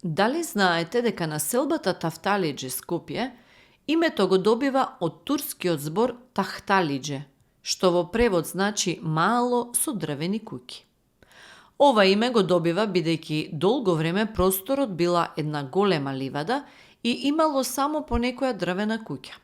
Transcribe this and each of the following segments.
Дали знаете дека населбата Тафталиџе Скопје името го добива од турскиот збор Тахталиџе, што во превод значи мало со дрвени куќи. Ова име го добива бидејќи долго време просторот била една голема ливада и имало само по некоја дрвена куќа.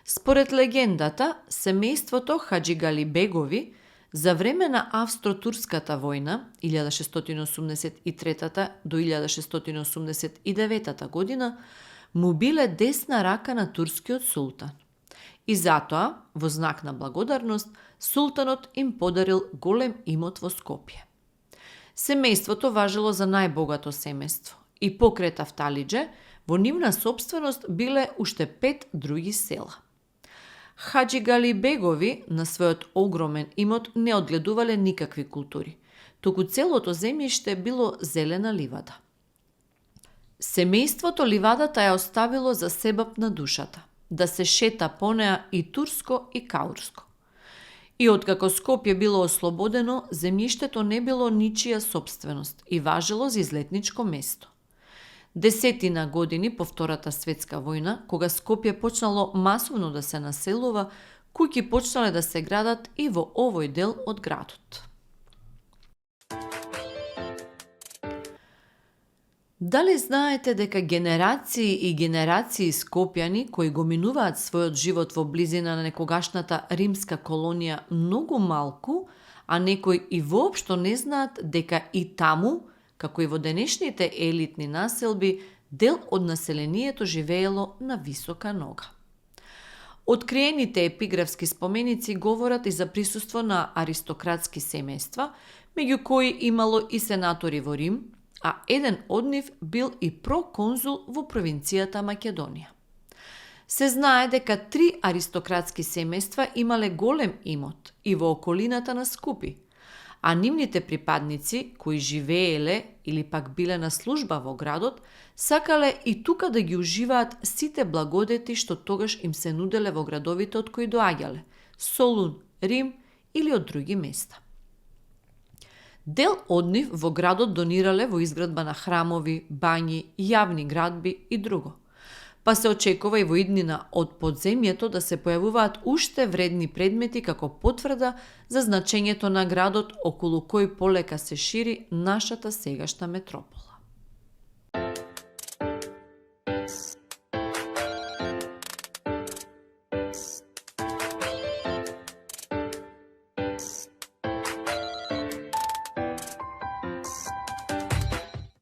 Според легендата, семејството Хаџигалибегови за време на Австро-турската војна 1683 до 1689 година му биле десна рака на турскиот султан. И затоа, во знак на благодарност, султанот им подарил голем имот во Скопје. Семејството важело за најбогато семејство и покрај Тафталиџе во нивна сопственост биле уште 5 други села. Хаџигалибегови на својот огромен имот не одгледувале никакви култури, туку целото земјиште било зелена ливада. Семејството ливадата ја оставило за себап на душата, да се шета по неа и турско и каурско. И откако Скопје било ослободено, земјиштето не било ничија сопственост и важело за излетничко место. Десетина години по Втората светска војна, кога Скопје почнало масовно да се населува, куќи почнале да се градат и во овој дел од градот. Дали знаете дека генерации и генерации скопјани кои го минуваат својот живот во близина на некогашната римска колонија многу малку, а некои и воопшто не знаат дека и таму, како и во денешните елитни населби, дел од населението живеело на висока нога. Откриените епиграфски споменици говорат и за присуство на аристократски семејства, меѓу кои имало и сенатори во Рим, а еден од нив бил и проконзул во провинцијата Македонија. Се знае дека 3 аристократски семејства имале голем имот и во околината на Скупи, а нивните припадници, кои живееле или пак биле на служба во градот, сакале и тука да ги уживаат сите благодети што тогаш им се нуделе во градовите од кои доаѓале – Солун, Рим или од други места. Дел од нив во градот донирале во изградба на храмови, бањи, јавни градби и друго. Па се очекува и во иднина од подземјето да се појавуваат уште вредни предмети како потврда за значењето на градот околу кој полека се шири нашата сегашна метропола.